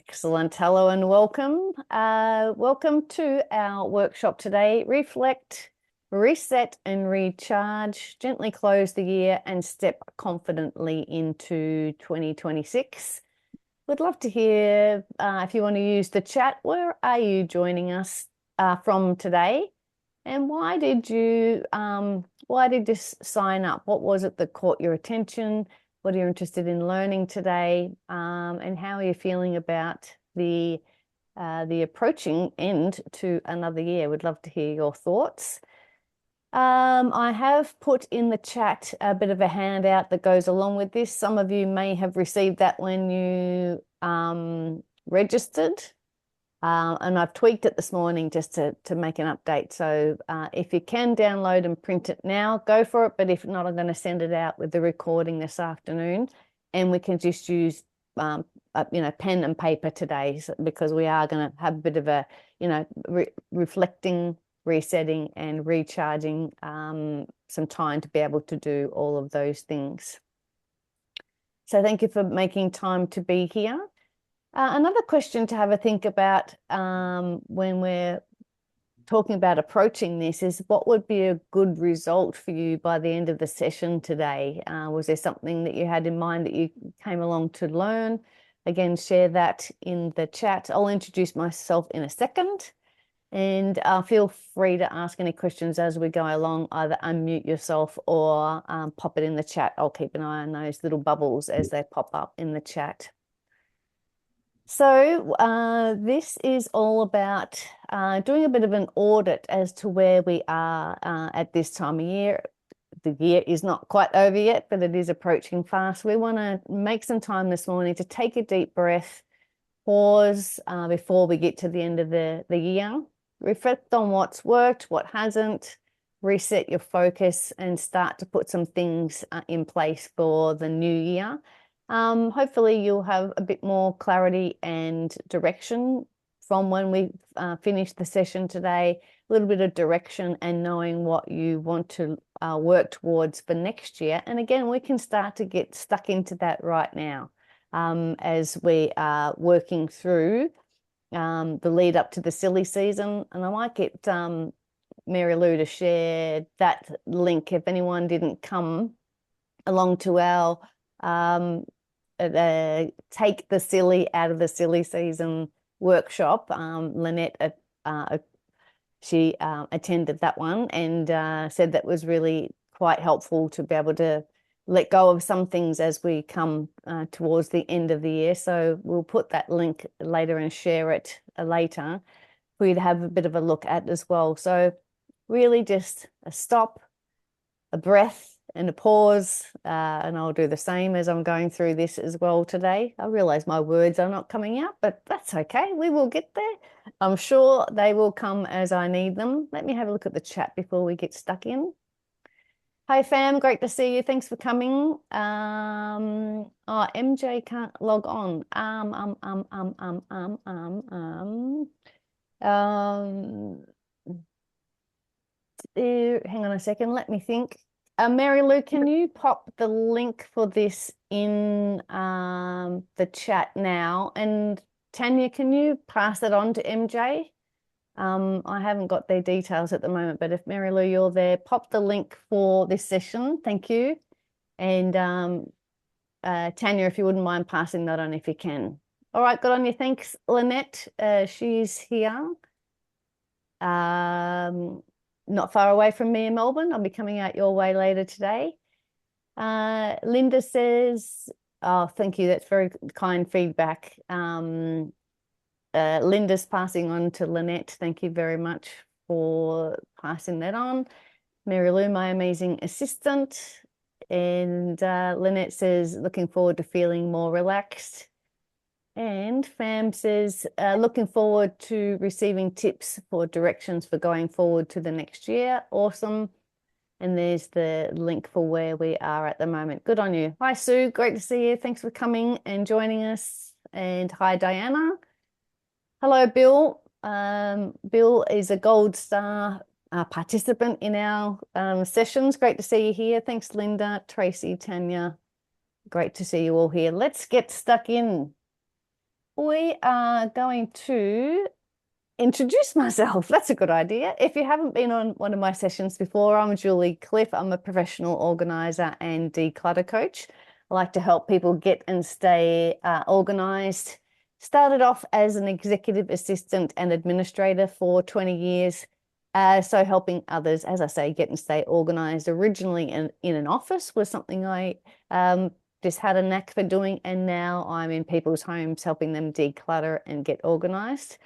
Excellent. Hello and welcome. Welcome to our workshop today. Reflect, reset and recharge, gently close the year and step confidently into 2026. We'd love to hear if you want to use the chat, where are you joining us from today? And why did you sign up? What was it that caught your attention? What are you interested in learning today? And how are you feeling about the approaching end to another year? We'd love to hear your thoughts. I have put in the chat a bit of a handout that goes along with this. Some of you may have received that when you registered. And I've tweaked it this morning just to make an update. So if you can download and print it now, go for it. But if not, I'm going to send it out with the recording this afternoon. And we can just use, pen and paper today, because we are going to have a bit of a, reflecting, resetting and recharging some time to be able to do all of those things. So thank you for making time to be here. Another question to have a think about when we're talking about approaching this is, what would be a good result for you by the end of the session today? Was there something that you had in mind that you came along to learn? Again, share that in the chat. I'll introduce myself in a second, and feel free to ask any questions as we go along. Either unmute yourself or pop it in the chat. I'll keep an eye on those little bubbles as they pop up in the chat. So this is all about doing a bit of an audit as to where we are at this time of year. The year is not quite over yet, but it is approaching fast. We want to make some time this morning to take a deep breath, pause before we get to the end of the year, reflect on what's worked, what hasn't, reset your focus and start to put some things in place for the new year. Hopefully you'll have a bit more clarity and direction from when we finish the session today, a little bit of direction and knowing what you want to work towards for next year. And again, we can start to get stuck into that right now as we are working through the lead up to the silly season. And I might get Mary Lou to share that link if anyone didn't come along to our Take the Silly Out of the Silly Season workshop. Lynette, she attended that one and said that was really quite helpful to be able to let go of some things as we come towards the end of the year. So we'll put that link later and share it later for you to have a bit of a look at as well. So really just a stop, a breath and a pause, and I'll do the same as I'm going through this as well today. I realize my words are not coming out, but that's okay. We will get there. I'm sure they will come as I need them. Let me have a look at the chat before we get stuck in. Hi fam, great to see you. Thanks for coming. MJ can't log on. Hang on a second, let me think. Mary Lou, can you pop the link for this in the chat now? And Tanya, can you pass it on to MJ? I haven't got their details at the moment, but if Mary Lou, you're there, pop the link for this session. Thank you. And Tanya, if you wouldn't mind passing that on if you can. All right, good on you. Thanks, Lynette. She's here. Not far away from me in Melbourne. I'll be coming out your way later today. Linda says, oh, thank you. That's very kind feedback. Linda's passing on to Lynette. Thank you very much for passing that on. Mary Lou, my amazing assistant. And Lynette says, looking forward to feeling more relaxed. And Fam says, looking forward to receiving tips for directions for going forward to the next year. Awesome. And there's the link for where we are at the moment. Good on you. Hi, Sue. Great to see you. Thanks for coming and joining us. And hi, Diana. Hello, Bill. Bill is a Gold Star participant in our sessions. Great to see you here. Thanks, Linda, Tracy, Tanya. Great to see you all here. Let's get stuck in. we are going to introduce myself. That's a good idea. If you haven't been on one of my sessions before, I'm Julie Cliff. I'm a professional organizer and declutter coach. I like to help people get and stay organized. Started off as an executive assistant and administrator for 20 years. So helping others, as I say, get and stay organized. Originally in an office was something I just had a knack for doing, and now I'm in people's homes helping them declutter and get organized.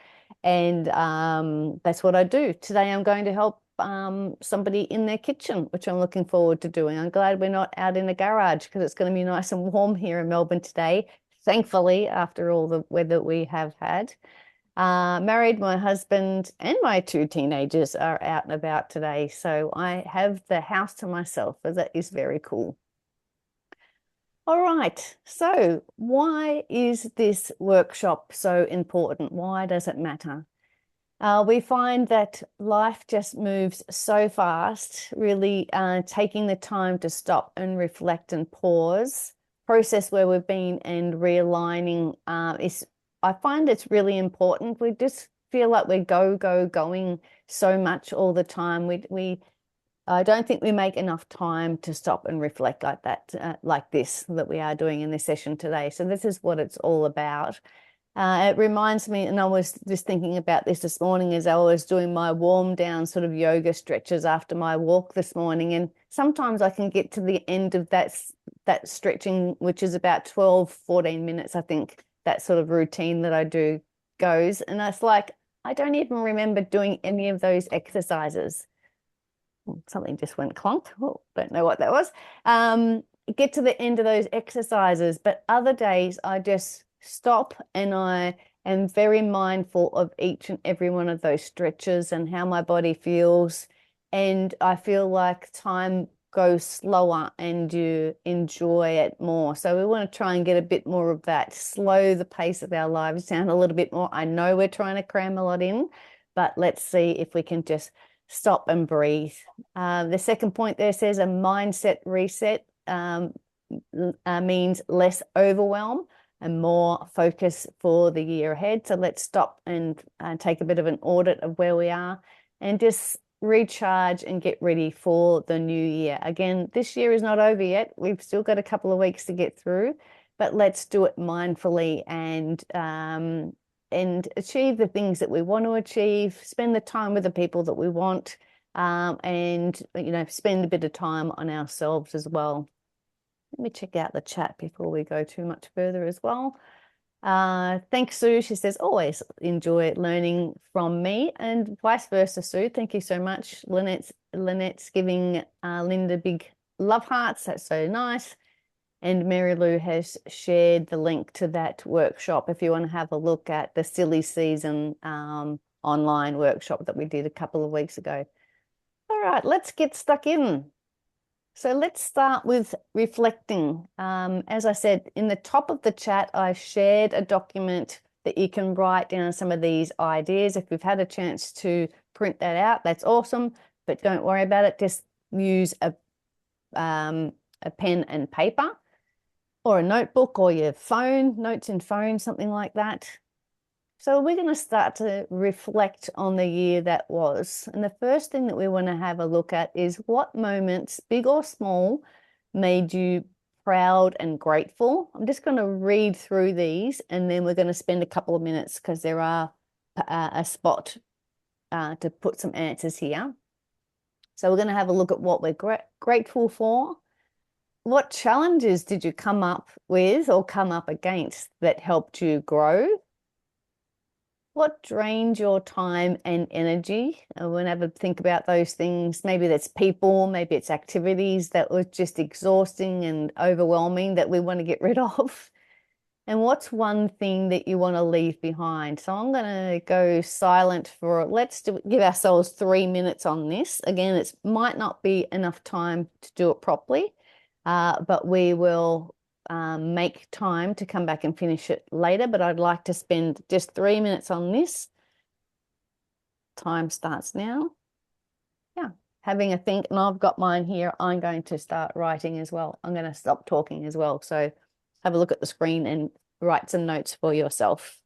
And that's what I do. Today I'm going to help somebody in their kitchen, which I'm looking forward to doing. I'm glad we're not out in a garage because it's going to be nice and warm here in Melbourne today, thankfully, after all the weather we have had. Married, my husband and my 2 teenagers are out and about today, so I have the house to myself, so that is very cool. All right, so why is this workshop so important? Why does it matter? We find that life just moves so fast, really taking the time to stop and reflect and pause, process where we've been and realigning I find it's really important. We just feel like we're going so much all the time. I don't think we make enough time to stop and reflect like that, like this that we are doing in this session today. So this is what it's all about. It reminds me, and I was just thinking about this morning as I was doing my warm down sort of yoga stretches after my walk this morning. And sometimes I can get to the end of that stretching, which is about 12, 14 minutes, I think, that sort of routine that I do goes. And it's like, I don't even remember doing any of those exercises. Something just went clonk. Oh, don't know what that was. Get to the end of those exercises, but other days I just stop and I am very mindful of each and every one of those stretches and how my body feels. And I feel like time goes slower and you enjoy it more. So we want to try and get a bit more of that, slow the pace of our lives down a little bit more. I know we're trying to cram a lot in, but let's see if we can just stop and breathe. The second point there says a mindset reset means less overwhelm and more focus for the year ahead. So let's stop and take a bit of an audit of where we are and just recharge and get ready for the new year. Again, this year is not over yet. We've still got a couple of weeks to get through, but let's do it mindfully and achieve the things that we want to achieve, spend the time with the people that we want, and spend a bit of time on ourselves as well. Let me check out the chat before we go too much further as well. Thanks, Sue. She says, always enjoy learning from me, and vice versa, Sue. Thank you so much. Lynette's giving Linda big love hearts. That's so nice. And Mary Lou has shared the link to that workshop if you want to have a look at the Silly Season online workshop that we did a couple of weeks ago. All right, let's get stuck in. So let's start with reflecting. As I said, in the top of the chat, I shared a document that you can write down some of these ideas. If you've had a chance to print that out, that's awesome, but don't worry about it. Just use a pen and paper or a notebook or your phone, notes in phone, something like that. So we're going to start to reflect on the year that was. And the first thing that we want to have a look at is what moments, big or small, made you proud and grateful. I'm just going to read through these and then we're going to spend a couple of minutes because there are a spot to put some answers here. So we're going to have a look at what we're grateful for. What challenges did you come up with or come up against that helped you grow? What drained your time and energy? Whenever think about those things, maybe that's people, maybe it's activities that were just exhausting and overwhelming that we want to get rid of. And what's one thing that you want to leave behind? So I'm going to go silent for, give ourselves 3 minutes on this. Again, it might not be enough time to do it properly, but we will make time to come back and finish it later. But I'd like to spend just 3 minutes on this. Time starts now. Yeah, having a think, and I've got mine here. I'm going to start writing as well. I'm going to stop talking as well. So have a look at the screen and write some notes for yourself.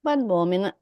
One more minute.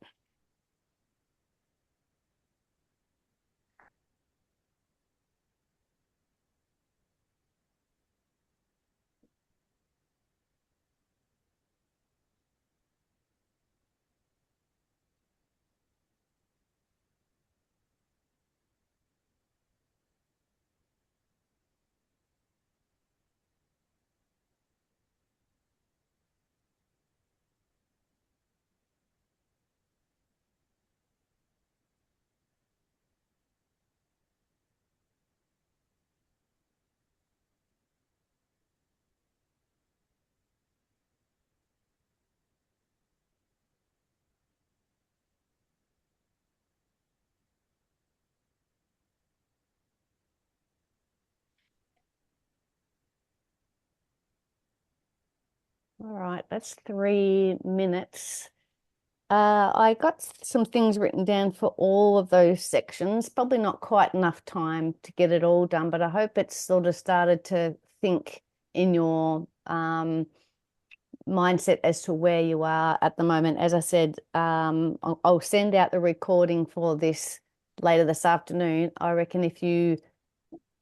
All right, that's 3 minutes. I got some things written down for all of those sections. Probably not quite enough time to get it all done, but I hope it's sort of started to think in your mindset as to where you are at the moment. As I said, I'll send out the recording for this later this afternoon. I reckon if you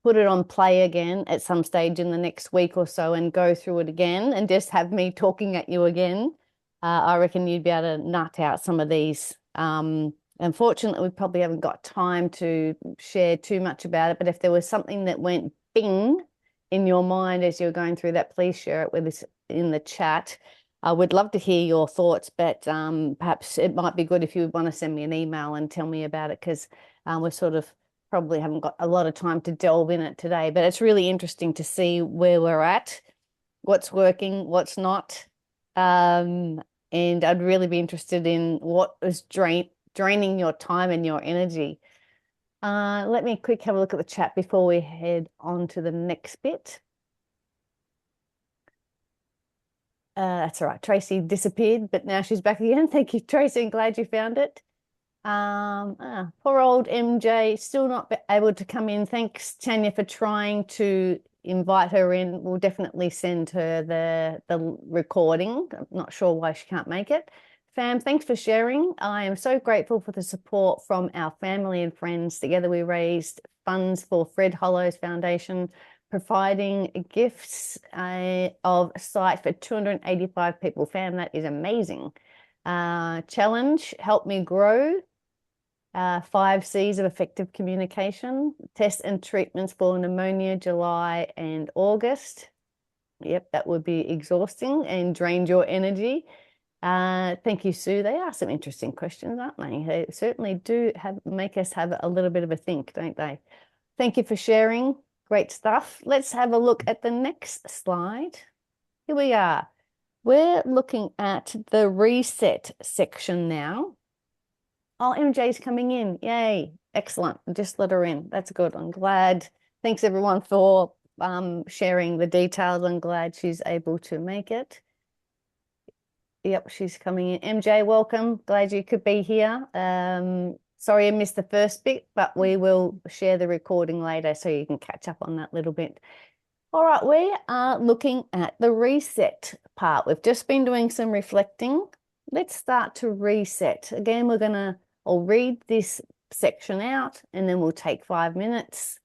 put it on play again at some stage in the next week or so and go through it again and just have me talking at you again, I reckon you'd be able to nut out some of these. Unfortunately, we probably haven't got time to share too much about it, but if there was something that went bing in your mind as you're going through that, please share it with us in the chat. I would love to hear your thoughts, but perhaps it might be good if you want to send me an email and tell me about it, because we're sort of probably haven't got a lot of time to delve in it today, but it's really interesting to see where we're at, what's working, what's not. And I'd really be interested in what is draining your time and your energy. Let me quick have a look at the chat before we head on to the next bit. That's all right. Tracy disappeared, but now she's back again. Thank you, Tracy. I'm glad you found it. Poor old MJ, still not able to come in. Thanks, Tanya, for trying to invite her in. We'll definitely send her the recording. I'm not sure why she can't make it. Fam, thanks for sharing. I am so grateful for the support from our family and friends. Together we raised funds for Fred Hollows Foundation, providing gifts of sight for 285 people. Fam, that is amazing. Challenge, help me grow. 5 C's of effective communication. Tests and treatments for pneumonia, July and August. Yep, that would be exhausting and drained your energy. Thank you, Sue. They are some interesting questions, aren't they? They certainly do make us have a little bit of a think, don't they? Thank you for sharing. Great stuff. Let's have a look at the next slide. Here we are. We're looking at the reset section now. Oh, MJ's coming in. Yay. Excellent. Just let her in. That's good. I'm glad. Thanks everyone for sharing the details. I'm glad she's able to make it. Yep, she's coming in. MJ, welcome. Glad you could be here. Sorry I missed the first bit, but we will share the recording later so you can catch up on that little bit. All right, we are looking at the reset part. We've just been doing some reflecting. Let's start to reset. Again, I'll read this section out and then we'll take 5 minutes.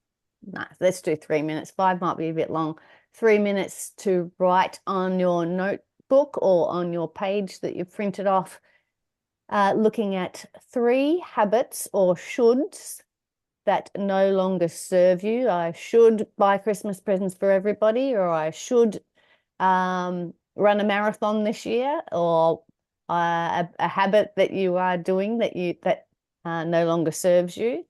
No, let's do 3 minutes. 5 might be a bit long. 3 minutes to write on your notebook or on your page that you've printed off, looking at 3 habits or shoulds that no longer serve you. I should buy Christmas presents for everybody, or I should run a marathon this year, or a habit that you are doing that no longer serves you.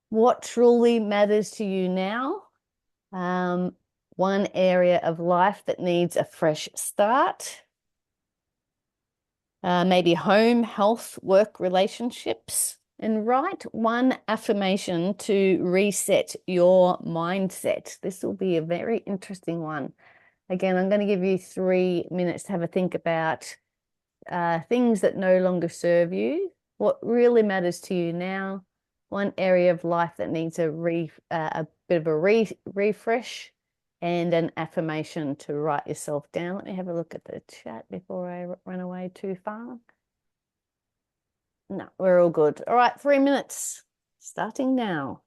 What truly matters to you now? One area of life that needs a fresh start. Maybe home, health, work, relationships. And write 1 affirmation to reset your mindset. This will be a very interesting one. Again, I'm going to give you 3 minutes to have a think about things that no longer serve you, what really matters to you now, one area of life that needs a bit of a refresh, and an affirmation to write yourself down. Let me have a look at the chat before I run away too far. No, we're all good. All right, 3 minutes, starting now.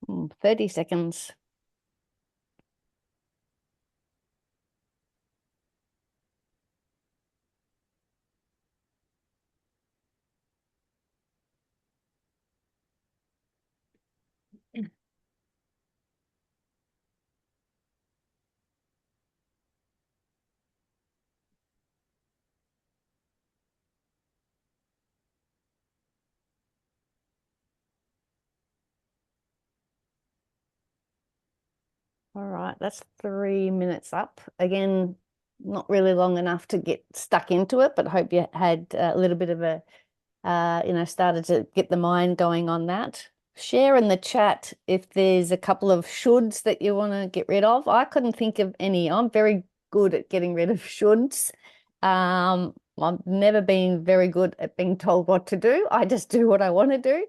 Mm, 30 seconds. All right, that's 3 minutes up. Again, not really long enough to get stuck into it, but hope you had a little bit of a, started to get the mind going on that. Share in the chat if there's a couple of shoulds that you want to get rid of. I couldn't think of any. I'm very good at getting rid of shoulds. I've never been very good at being told what to do. I just do what I want to do.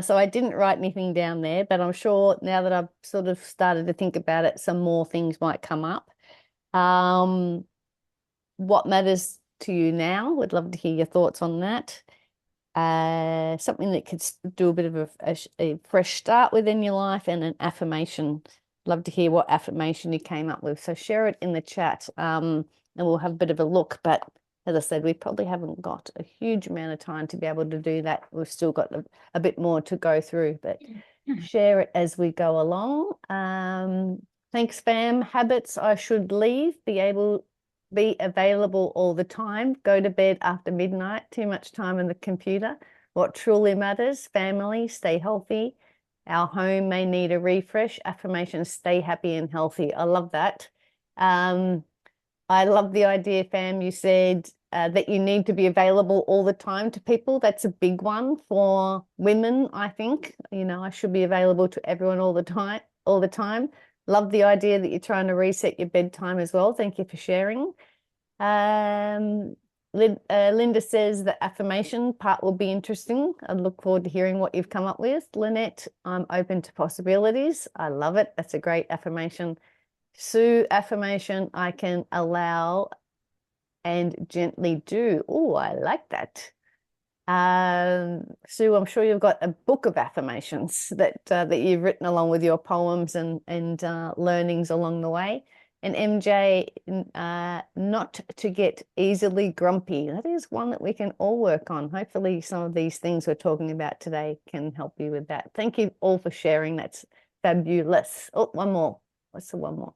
So I didn't write anything down there, but I'm sure now that I've sort of started to think about it, some more things might come up. Um, what matters to you now? Would love to hear your thoughts on that. Something that could do a bit of a fresh start within your life, and an affirmation. Love to hear what affirmation you came up with. So share it in the chat, and we'll have a bit of a look. But as I said, we probably haven't got a huge amount of time to be able to do that. We've still got a bit more to go through, but share it as we go along. Thanks, fam. Habits I should leave, be available all the time, go to bed after midnight, too much time on the computer. What truly matters, family, stay healthy. Our home may need a refresh. Affirmations, stay happy and healthy. I love that. I love the idea, fam, you said that you need to be available all the time to people. That's a big one for women, I think. I should be available to everyone all the time. Love the idea that you're trying to reset your bedtime as well. Thank you for sharing. Linda says the affirmation part will be interesting. I look forward to hearing what you've come up with. Lynette, I'm open to possibilities. I love it. That's a great affirmation. Sue, affirmation, I can allow and gently do. Oh, I like that. Sue, I'm sure you've got a book of affirmations that you've written along with your poems and learnings along the way. And MJ, not to get easily grumpy. That is one that we can all work on. Hopefully, some of these things we're talking about today can help you with that. Thank you all for sharing. That's fabulous. Oh, one more. What's the one more?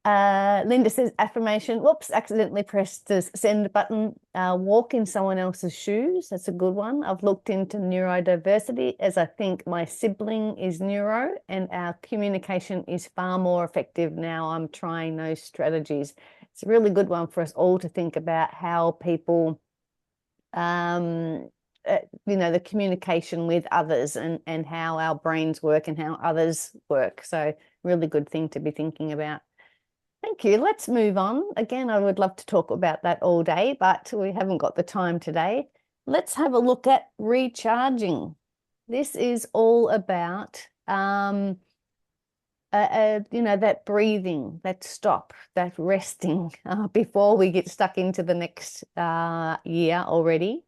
Linda says affirmation. Whoops, accidentally pressed the send button. Walk in someone else's shoes. That's a good one. I've looked into neurodiversity as I think my sibling is neuro and our communication is far more effective now. I'm trying those strategies. It's a really good one for us all to think about how people, the communication with others and how our brains work and how others work. So really good thing to be thinking about. Thank you. Let's move on. Again, I would love to talk about that all day, but we haven't got the time today. Let's have a look at recharging. This is all about, that breathing, that stop, that resting before we get stuck into the next year already.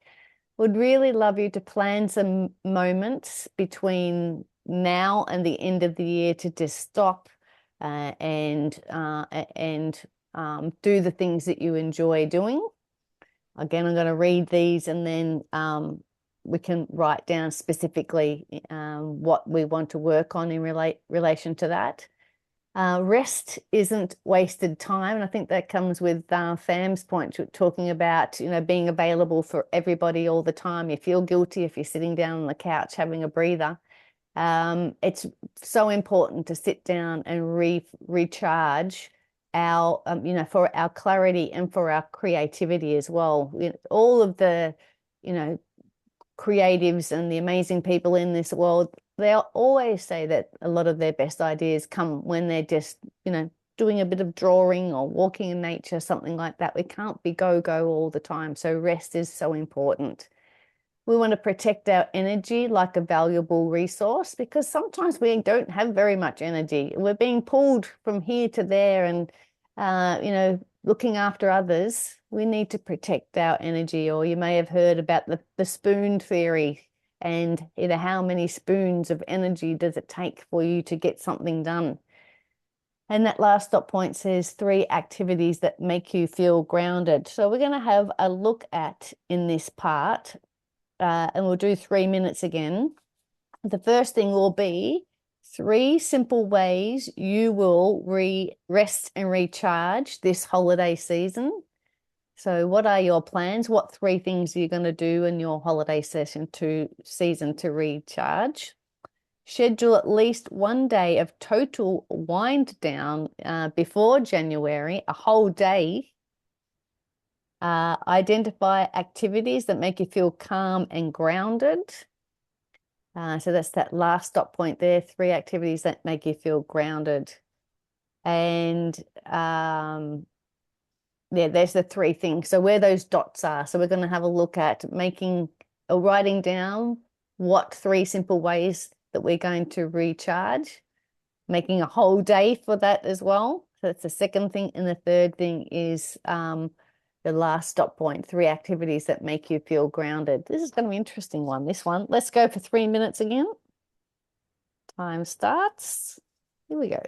Would really love you to plan some moments between now and the end of the year to just stop and do the things that you enjoy doing. Again, I'm going to read these and then we can write down specifically what we want to work on in relation to that. Rest isn't wasted time, and I think that comes with Fam's point, talking about being available for everybody all the time. You feel guilty if you're sitting down on the couch having a breather. It's so important to sit down and recharge our, for our clarity and for our creativity as well. All of the, creatives and the amazing people in this world, they always say that a lot of their best ideas come when they're just, doing a bit of drawing or walking in nature, something like that. We can't be go all the time. So rest is so important. We want to protect our energy like a valuable resource because sometimes we don't have very much energy. We're being pulled from here to there and, looking after others. We need to protect our energy. Or you may have heard about the spoon theory and, how many spoons of energy does it take for you to get something done? And that last stop point says 3 activities that make you feel grounded. So we're going to have a look at in this part. And we'll do 3 minutes again. The first thing will be 3 simple ways you will rest and recharge this holiday season. So what are your plans? What 3 things are you going to do in your holiday season to recharge? Schedule at least 1 day of total wind down before January, a whole day. Identify activities that make you feel calm and grounded. So that's that last stop point there, 3 activities that make you feel grounded. And there's the 3 things. So where those dots are. So we're going to have a look at writing down what 3 simple ways that we're going to recharge, making a whole day for that as well. So that's the second thing. And the third thing is the last stop point, 3 activities that make you feel grounded. This is going to be an interesting one, this one. Let's go for 3 minutes again. Time starts. Here we go.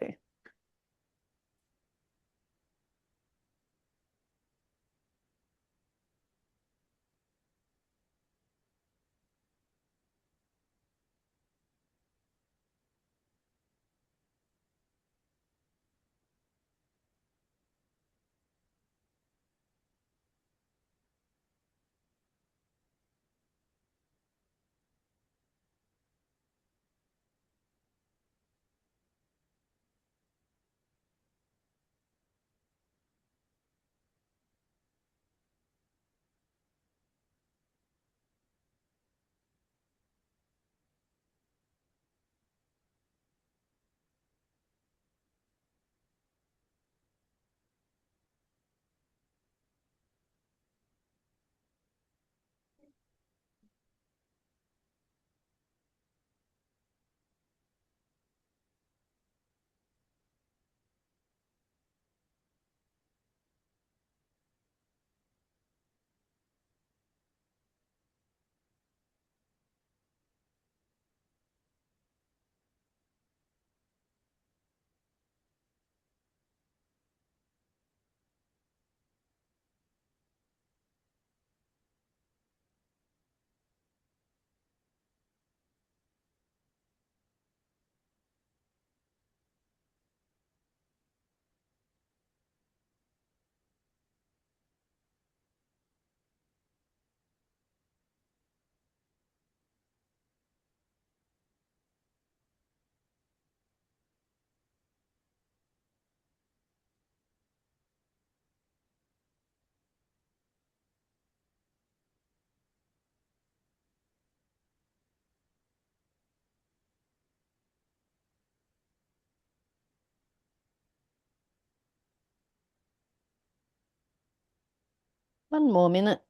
One more minute.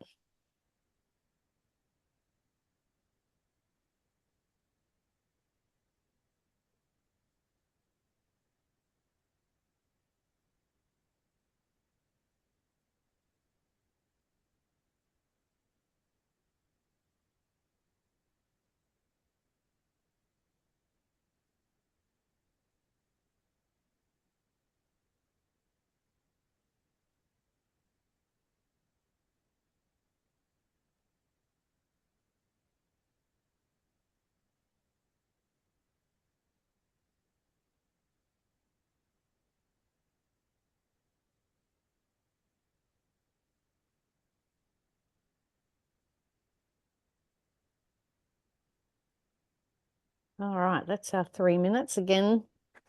All right, that's our 3 minutes. Again,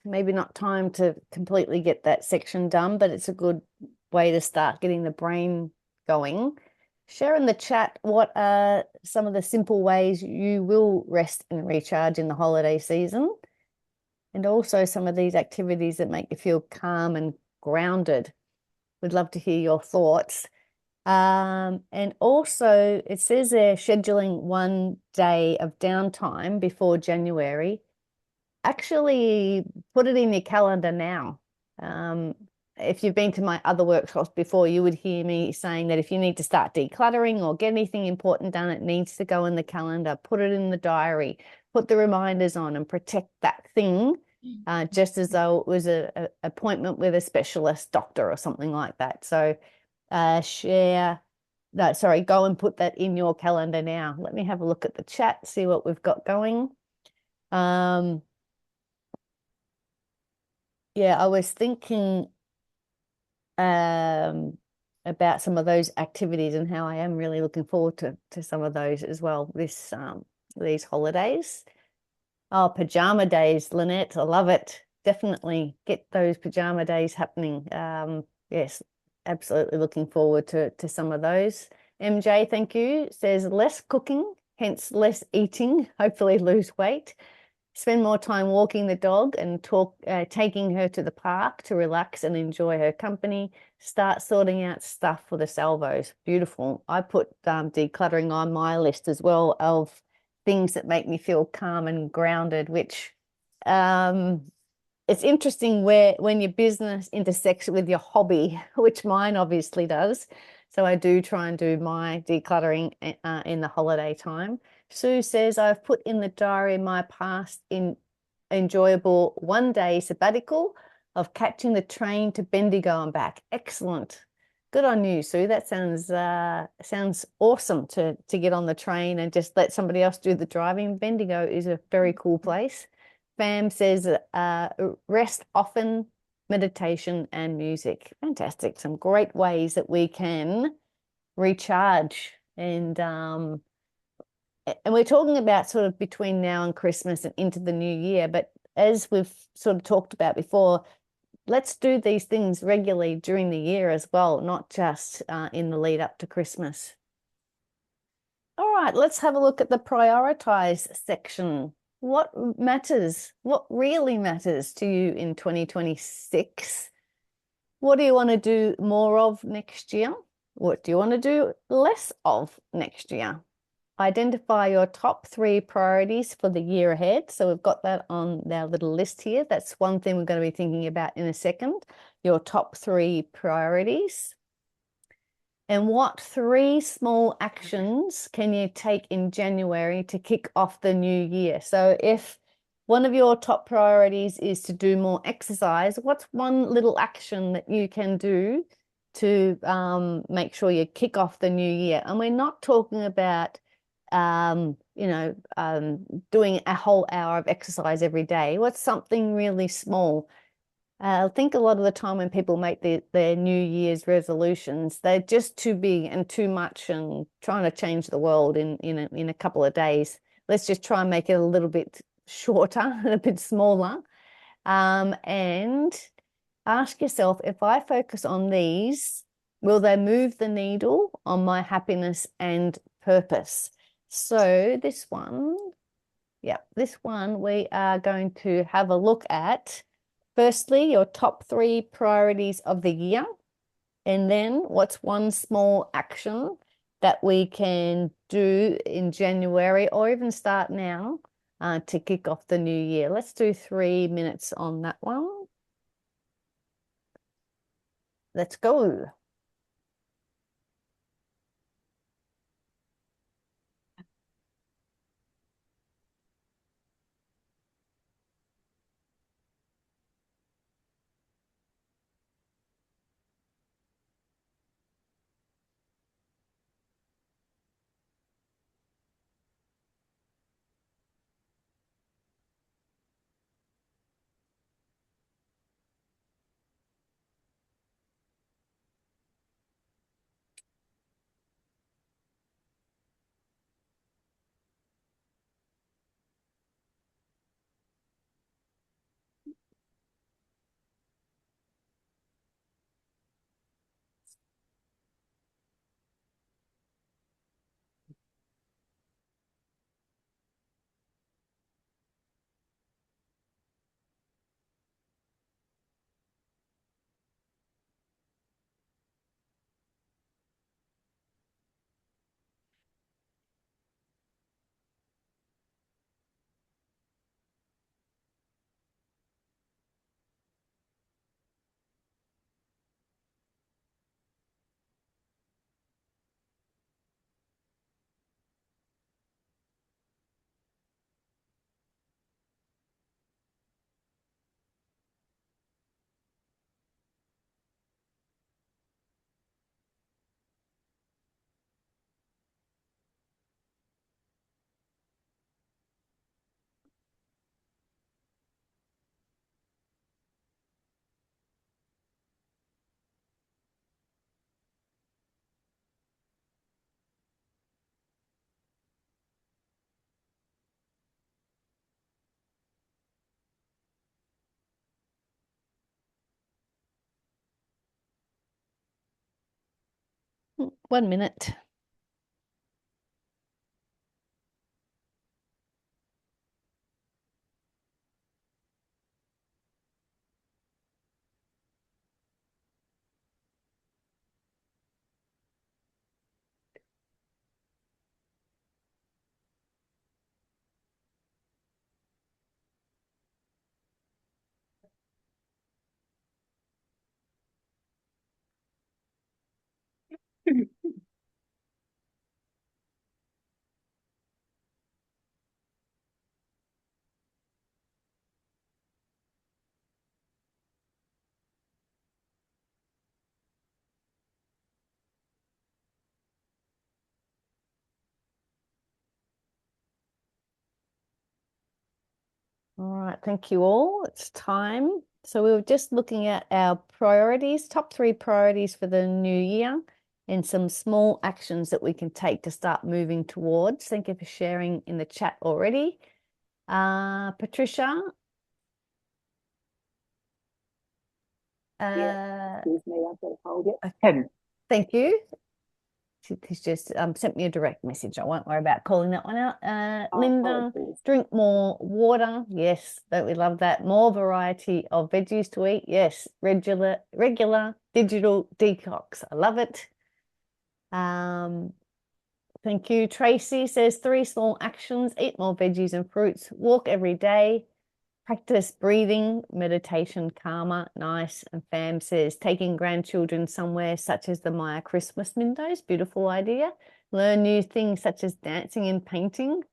maybe not time to completely get that section done, but it's a good way to start getting the brain going. Share in the chat what are some of the simple ways you will rest and recharge in the holiday season, and also some of these activities that make you feel calm and grounded. We'd love to hear your thoughts. And also, it says they're scheduling 1 day of downtime before January. Actually, put it in your calendar now. If you've been to my other workshops before, you would hear me saying that if you need to start decluttering or get anything important done, it needs to go in the calendar. Put it in the diary, put the reminders on, and protect that thing, just as though it was a appointment with a specialist doctor or something like that. So go and put that in your calendar now. Let me have a look at the chat, see what we've got going. Yeah, I was thinking about some of those activities and how I am really looking forward to some of those as well these holidays. Oh, pajama days, Lynette, I love it. Definitely get those pajama days happening. Yes, absolutely looking forward to some of those. MJ, thank you, says less cooking, hence less eating, hopefully lose weight. Spend more time walking the dog and taking her to the park to relax and enjoy her company. Start sorting out stuff for the salvos. Beautiful. I put decluttering on my list as well of things that make me feel calm and grounded, which it's interesting when your business intersects with your hobby, which mine obviously does. So I do try and do my decluttering in the holiday time. Sue says, I've put in the diary my past enjoyable 1 day sabbatical of catching the train to Bendigo and back. Excellent. Good on you, Sue. That sounds awesome to get on the train and just let somebody else do the driving. Bendigo is a very cool place. Fam says rest often, meditation and music. Fantastic. Some great ways that we can recharge and we're talking about sort of between now and Christmas and into the new year, but as we've sort of talked about before, let's do these things regularly during the year as well, not just in the lead up to Christmas. All right, let's have a look at the prioritize section. What matters? What really matters to you in 2026? What do you want to do more of next year? What do you want to do less of next year? Identify your top 3 priorities for the year ahead. So we've got that on our little list here. That's one thing we're going to be thinking about in a second, your top 3 priorities. And what 3 small actions can you take in January to kick off the new year? So if one of your top priorities is to do more exercise, what's one little action that you can do to make sure you kick off the new year? And we're not talking about doing a whole hour of exercise every day. What's something really small? I think a lot of the time when people make their New Year's resolutions, they're just too big and too much and trying to change the world in a couple of days. Let's just try and make it a little bit shorter and a bit smaller. And ask yourself, if I focus on these, will they move the needle on my happiness and purpose? So this one we are going to have a look at. Firstly, your top 3 priorities of the year. And then what's one small action that we can do in January or even start now to kick off the new year? Let's do 3 minutes on that one. Let's go. Mm, 1 minute. All right, thank you all. It's time. So we were just looking at our priorities, top 3 priorities for the new year, and some small actions that we can take to start moving towards. Thank you for sharing in the chat already. Patricia? Excuse me, I've got to hold it. Thank you. She's just sent me a direct message. I won't worry about calling that one out. Linda, drink more water. Yes, don't we love that? More variety of veggies to eat. Yes, regular digital detox. I love it. Thank you. Tracy says 3 small actions: eat more veggies and fruits, walk every day, practice breathing, meditation, karma. Nice. And Fam says taking grandchildren somewhere such as the Maya Christmas windows. Beautiful idea. Learn new things such as dancing and painting.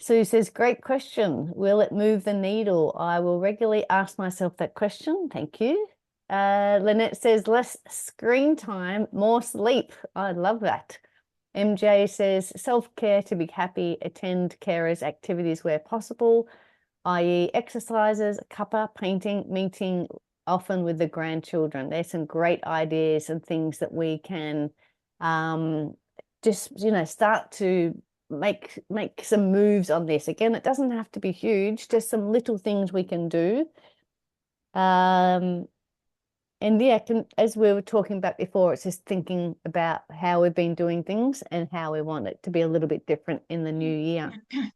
Sue says, great question. Will it move the needle? I will regularly ask myself that question. Thank you. Lynette says less screen time, more sleep. I love that. MJ says self-care to be happy, attend carers' activities where possible, i.e. exercises, cuppa, painting, meeting often with the grandchildren. There's some great ideas and things that we can just, start to make some moves on this. Again, it doesn't have to be huge, just some little things we can do. And yeah, as we were talking about before, it's just thinking about how we've been doing things and how we want it to be a little bit different in the new year. And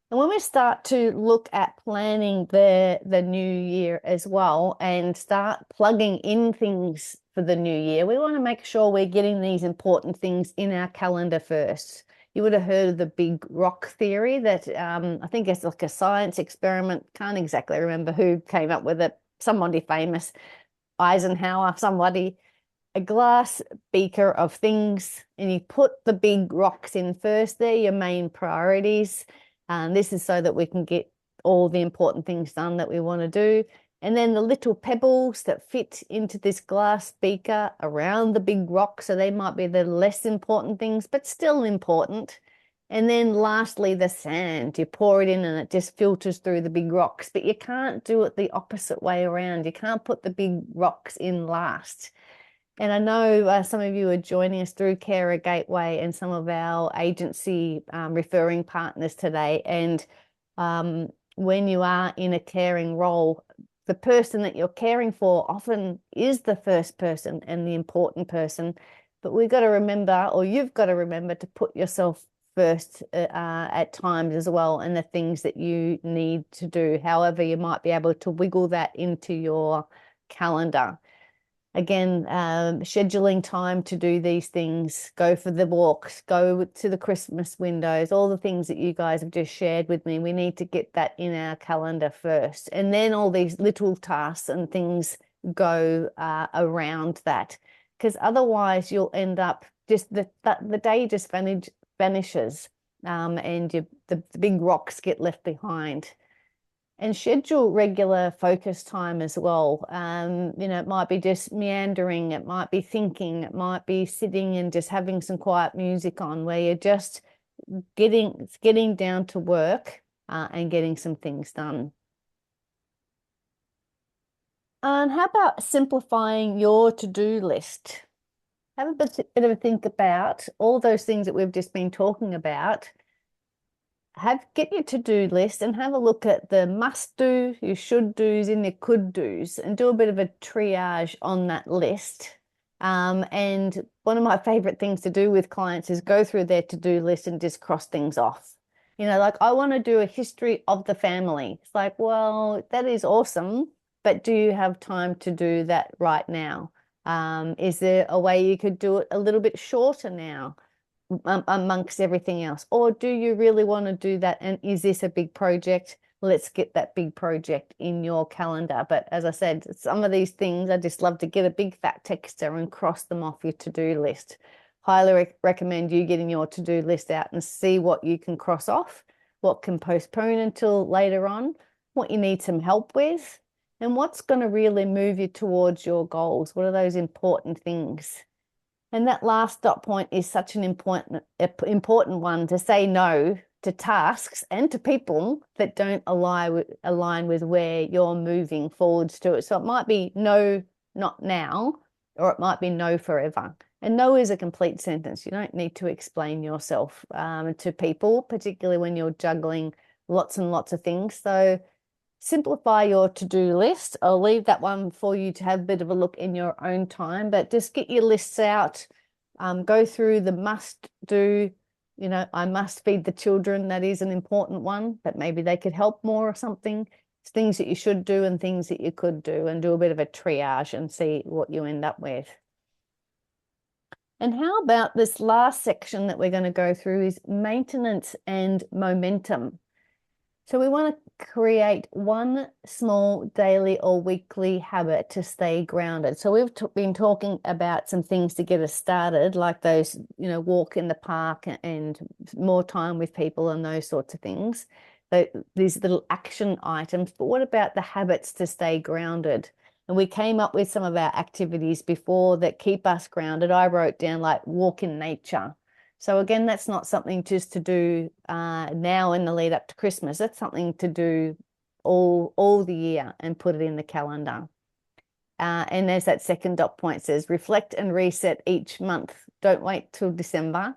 when we start to look at planning the new year as well and start plugging in things for the new year. We want to make sure we're getting these important things in our calendar first. You would have heard of the big rock theory that I think it's like a science experiment. Can't exactly remember who came up with it. Somebody famous, Eisenhower, somebody. A glass beaker of things, and you put the big rocks in first. They're your main priorities. This is so that we can get all the important things done that we want to do. And then the little pebbles that fit into this glass beaker around the big rock. So they might be the less important things, but still important. And then lastly, the sand. You pour it in and it just filters through the big rocks, but you can't do it the opposite way around. You can't put the big rocks in last. And I know some of you are joining us through Carer Gateway and some of our agency referring partners today. And when you are in a caring role, the person that you're caring for often is the first person and the important person. But we've got to remember, or you've got to remember, to put yourself first at times as well, and the things that you need to do. However, you might be able to wiggle that into your calendar. Again, scheduling time to do these things, go for the walks, go to the Christmas windows, all the things that you guys have just shared with me. We need to get that in our calendar first. And then all these little tasks and things go around that. Because otherwise you'll end up just the day just vanishes and the big rocks get left behind. And schedule regular focus time as well. It might be just meandering, it might be thinking, it might be sitting and just having some quiet music on, where you're just getting down to work and getting some things done. And how about simplifying your to-do list? Have a bit of a think about all those things that we've just been talking about. Get your to-do list and have a look at the must-do, your should-dos, and your could-dos, and do a bit of a triage on that list. And one of my favorite things to do with clients is go through their to-do list and just cross things off. Like, I want to do a history of the family. It's like, well, that is awesome, but do you have time to do that right now? Is there a way you could do it a little bit shorter now? Amongst everything else, or do you really want to do that, and is this a big project? Let's get that big project in your calendar. But as I said, some of these things I just love to get a big fat texter and cross them off your to-do list. Highly recommend you getting your to-do list out and see what you can cross off, what can postpone until later on, what you need some help with, and what's going to really move you towards your goals. What are those important things? And that last dot point is such an important one, to say no to tasks and to people that don't align with where you're moving forwards to it. So it might be no, not now, or it might be no forever. And no is a complete sentence. You don't need to explain yourself to people, particularly when you're juggling lots and lots of things. So simplify your to-do list. I'll leave that one for you to have a bit of a look in your own time, but just get your lists out, go through the must-do. I must feed the children. That is an important one, but maybe they could help more or something. It's things that you should do and things that you could do, and do a bit of a triage and see what you end up with. And how about this last section that we're going to go through is maintenance and momentum. So we want to create one small daily or weekly habit to stay grounded. So we've been talking about some things to get us started, like those, walk in the park and more time with people and those sorts of things. These little action items. But what about the habits to stay grounded? And we came up with some of our activities before that keep us grounded. I wrote down like walk in nature. So again, that's not something just to do now in the lead up to Christmas. That's something to do all the year and put it in the calendar. And as that second dot point says, reflect and reset each month. Don't wait till December.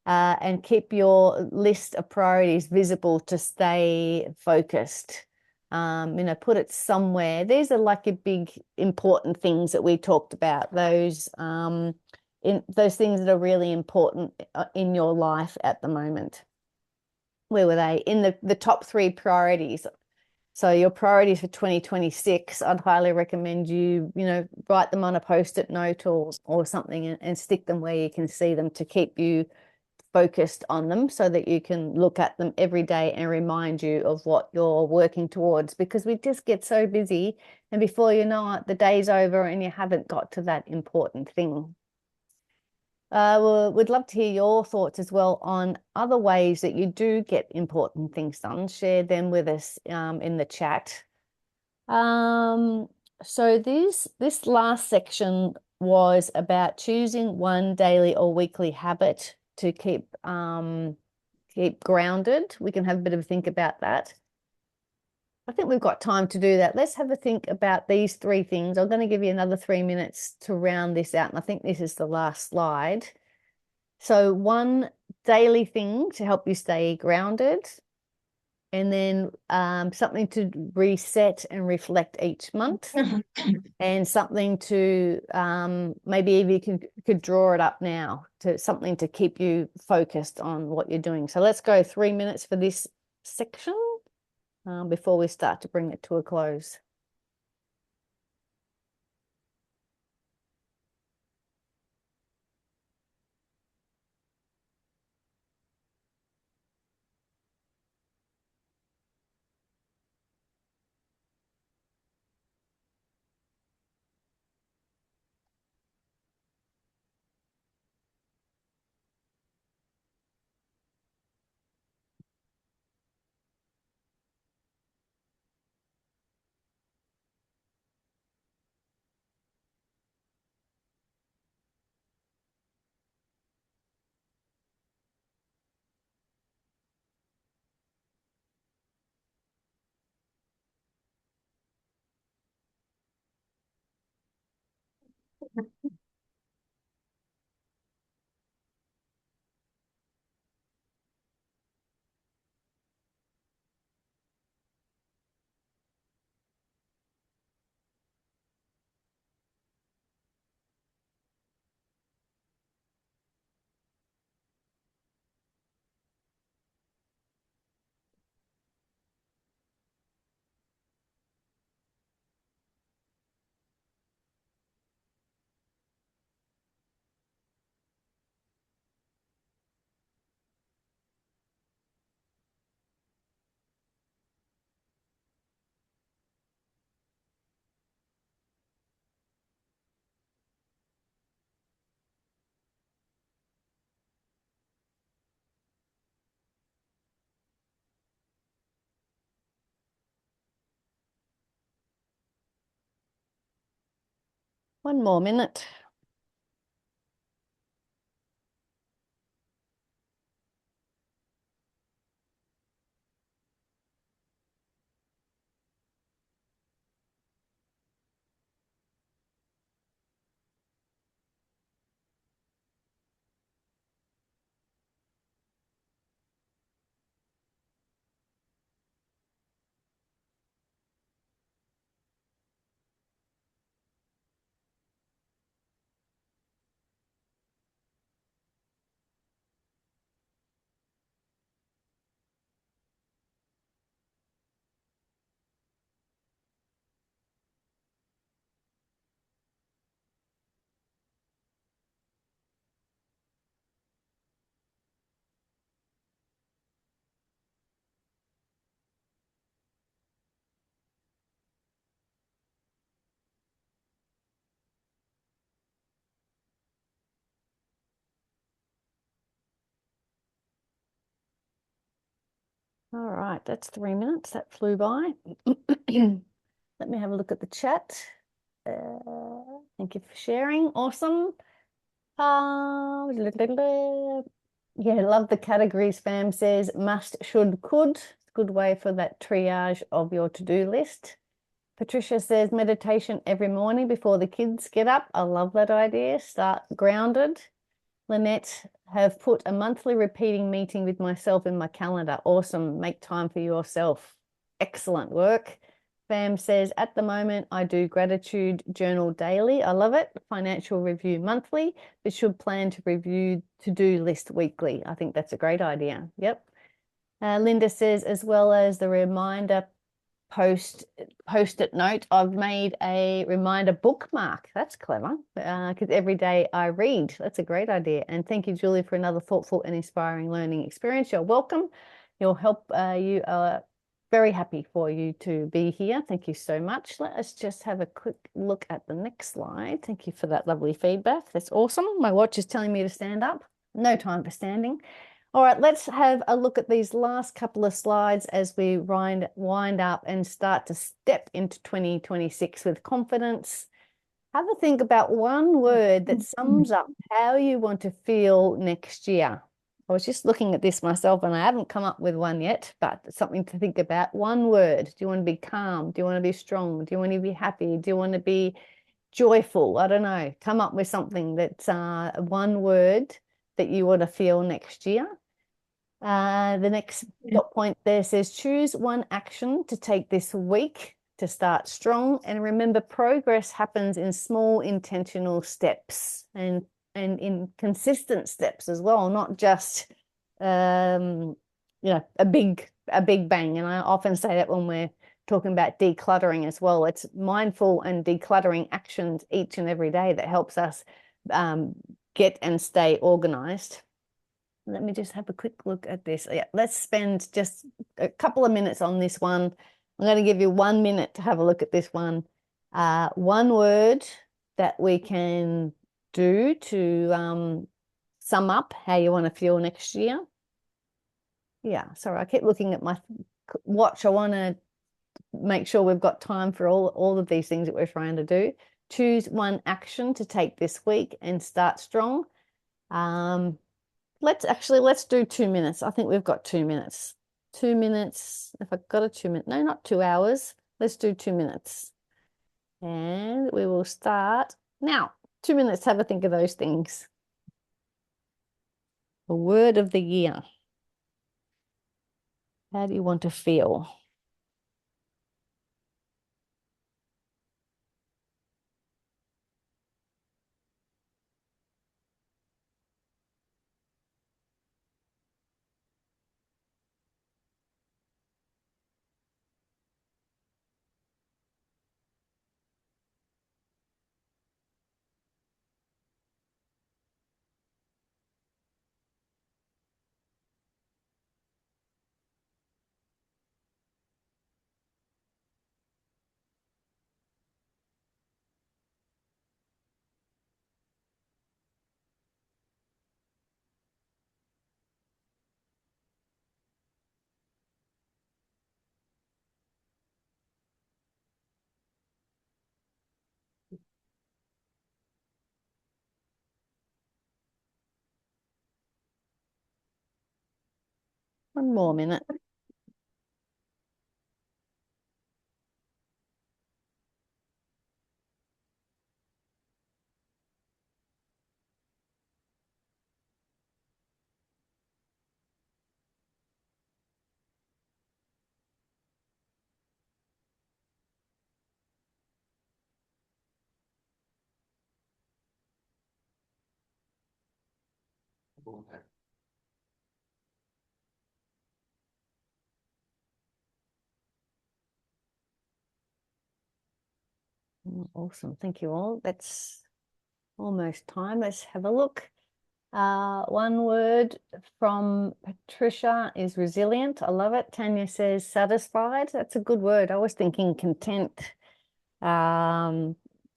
And keep your list of priorities visible to stay focused. Put it somewhere. These are like a big important things that we talked about. Those things that are really important in your life at the moment. Where were they? In the top 3 priorities. So your priorities for 2026, I'd highly recommend you, write them on a post-it note or something and stick them where you can see them to keep you focused on them so that you can look at them every day and remind you of what you're working towards, because we just get so busy and before you know it, the day's over and you haven't got to that important thing. We'd love to hear your thoughts as well on other ways that you do get important things done. Share them with us in the chat. So this last section was about choosing one daily or weekly habit to keep grounded. We can have a bit of a think about that. I think we've got time to do that. Let's have a think about these three things. I'm going to give you another 3 minutes to round this out, and I think this is the last slide. So one daily thing to help you stay grounded, and then something to reset and reflect each month, and something to maybe if you could draw it up now, to something to keep you focused on what you're doing. So let's go 3 minutes for this section before we start to bring it to a close. One more minute. All right, that's 3 minutes. That flew by. Let me have a look at the chat. Thank you for sharing. Awesome. Yeah, love the categories. Fam says must, should, could. Good way for that triage of your to-do list. Patricia says meditation every morning before the kids get up. I love that idea. Start grounded. Lynette, have put a monthly repeating meeting with myself in my calendar. Awesome. Make time for yourself. Excellent work. Fam says, at the moment, I do gratitude journal daily. I love it. Financial review monthly, but should plan to review to-do list weekly. I think that's a great idea. Yep. Linda says, as well as the reminder post-it note, I've made a reminder bookmark. That's clever, because every day I read. That's a great idea. And thank you, Julie, for another thoughtful and inspiring learning experience. You're welcome. Your help, you are very happy for you to be here. Thank you so much. Let us just have a quick look at the next slide. Thank you for that lovely feedback. That's awesome. My watch is telling me to stand up. No time for standing. All right, let's have a look at these last couple of slides as we wind up and start to step into 2026 with confidence. Have a think about one word that sums up how you want to feel next year. I was just looking at this myself and I haven't come up with one yet, but it's something to think about. One word. Do you want to be calm? Do you want to be strong? Do you want to be happy? Do you want to be joyful? I don't know. Come up with something that's one word that you want to feel next year. The next dot point there says, choose one action to take this week to start strong. And remember, progress happens in small intentional steps and in consistent steps as well, not just, a big bang. And I often say that when we're talking about decluttering as well. It's mindful and decluttering actions each and every day that helps us get and stay organized. Let me just have a quick look at this. Yeah, let's spend just a couple of minutes on this one. I'm going to give you 1 minute to have a look at this one. One word that we can do to sum up how you want to feel next year. Yeah, sorry, I keep looking at my watch. I want to make sure we've got time for all of these things that we're trying to do. Choose one action to take this week and start strong. Let's do 2 minutes. I think we've got 2 minutes. 2 minutes. If I've got a 2 minute, no, not 2 hours. Let's do 2 minutes. And we will start now. 2 minutes, have a think of those things. The word of the year. How do you want to feel? One more minute. Awesome. Thank you all. That's almost time. Let's have a look. One word from Patricia is resilient. I love it. Tanya says satisfied. That's a good word. I was thinking content,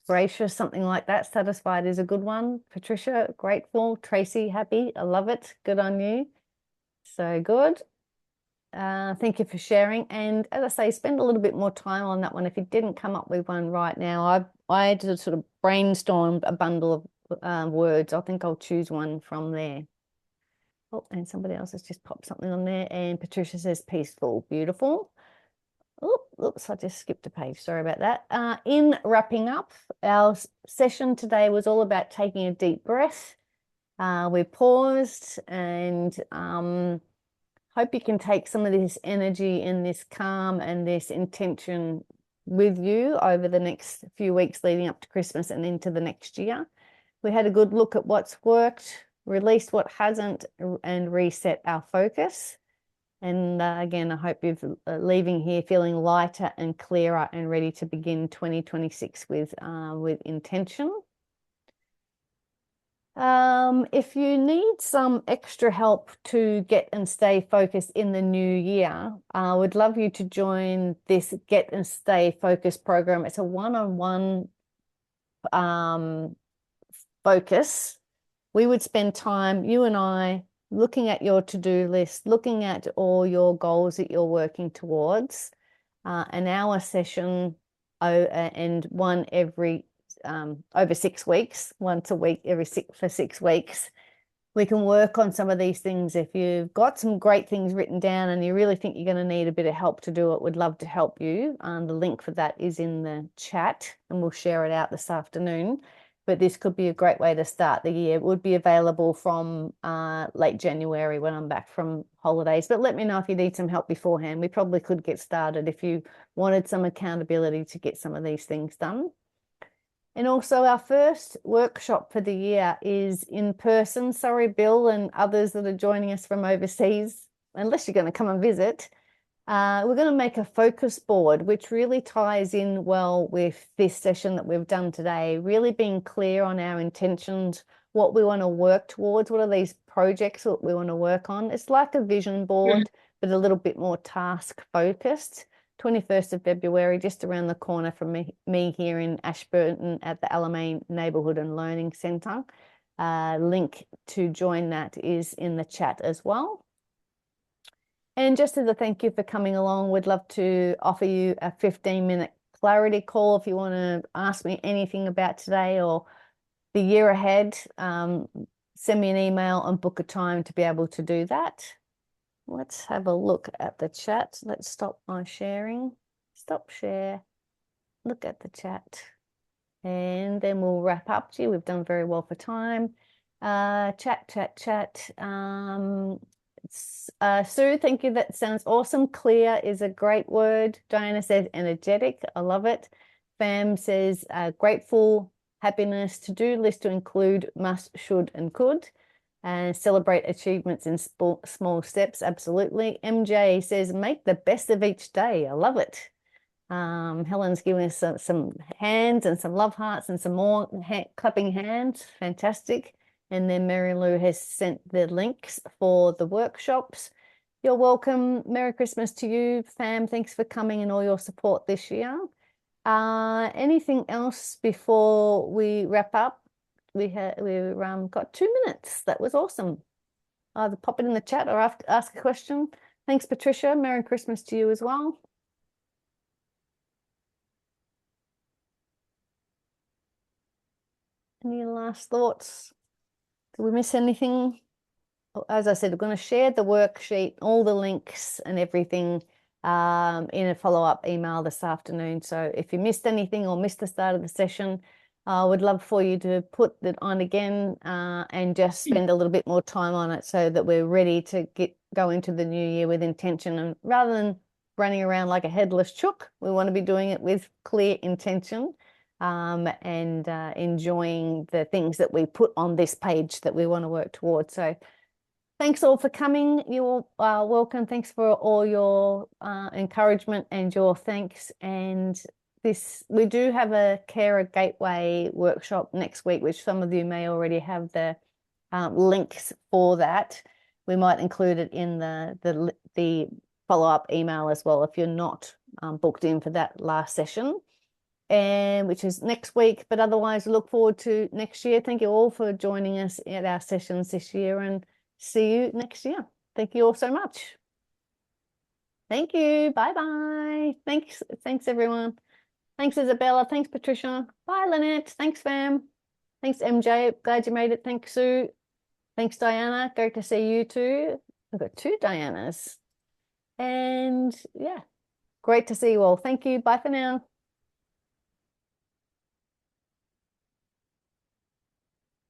gracious, something like that. Satisfied is a good one. Patricia, grateful. Tracy, happy. I love it. Good on you. So good. Thank you for sharing. And as I say, spend a little bit more time on that one. If you didn't come up with one right now, I did sort of brainstorm a bundle of words. I think I'll choose one from there. Oh, and somebody else has just popped something on there. And Patricia says peaceful. Beautiful. Oh, oops, I just skipped a page. Sorry about that. In wrapping up, our session today was all about taking a deep breath. We paused and hope you can take some of this energy and this calm and this intention with you over the next few weeks leading up to Christmas and into the next year. We had a good look at what's worked, released what hasn't, and reset our focus. And again, I hope you're leaving here feeling lighter and clearer and ready to begin 2026 with intention. If you need some extra help to get and stay focused in the new year, I would love you to join this Get and Stay Focused program. It's a one-on-one focus. We would spend time, you and I, looking at your to-do list, looking at all your goals that you're working towards, an hour session and one every over 6 weeks, once a week for 6 weeks. We can work on some of these things. If you've got some great things written down and you really think you're going to need a bit of help to do it, would love to help you. The link for that is in the chat and we'll share it out this afternoon. But this could be a great way to start the year. It would be available from late January when I'm back from holidays. But let me know if you need some help beforehand. We probably could get started if you wanted some accountability to get some of these things done. And also our first workshop for the year is in person. Sorry, Bill and others that are joining us from overseas, unless you're going to come and visit. We're going to make a focus board, which really ties in well with this session that we've done today, really being clear on our intentions, what we want to work towards, what are these projects that we want to work on. It's like a vision board, but a little bit more task focused. 21st of February, just around the corner from me here in Ashburton at the Alamein Neighbourhood and Learning Centre. Link to join that is in the chat as well. And just as a thank you for coming along, we'd love to offer you a 15-minute clarity call if you want to ask me anything about today or the year ahead. Send me an email and book a time to be able to do that. Let's have a look at the chat. Let's stop my sharing. Stop share. Look at the chat. And then we'll wrap up. Gee, we've done very well for time. Chat. Sue, thank you. That sounds awesome. Clear is a great word. Diana says energetic. I love it. Fam says grateful, happiness, to-do list to include must, should, and could. And celebrate achievements in small steps. Absolutely. MJ says make the best of each day. I love it. Helen's giving us some hands and some love hearts and some more clapping hands. Fantastic. And then Mary Lou has sent the links for the workshops. You're welcome. Merry Christmas to you, fam. Thanks for coming and all your support this year. Anything else before we wrap up? We've got 2 minutes. That was awesome. Either pop it in the chat or ask a question. Thanks, Patricia. Merry Christmas to you as well. Any last thoughts? Did we miss anything? As I said, we're going to share the worksheet, all the links and everything in a follow-up email this afternoon. So if you missed anything or missed the start of the session, I would love for you to put it on again and just spend a little bit more time on it so that we're ready to go into the new year with intention. And rather than running around like a headless chook, we want to be doing it with clear intention and enjoying the things that we put on this page that we want to work towards. So thanks all for coming. You're welcome. Thanks for all your encouragement and your thanks. And we do have a Carer Gateway workshop next week, which some of you may already have the links for that. We might include it in the follow-up email as well if you're not booked in for that last session, and which is next week. But otherwise, look forward to next year. Thank you all for joining us at our sessions this year, and see you next year. Thank you all so much. Thank you. Bye-bye. Thanks, everyone. Thanks, Isabella. Thanks, Patricia. Bye, Lynette. Thanks, fam. Thanks, MJ. Glad you made it. Thanks, Sue. Thanks, Diana. Great to see you too. We've got 2 Dianas. And yeah, great to see you all. Thank you. Bye for now.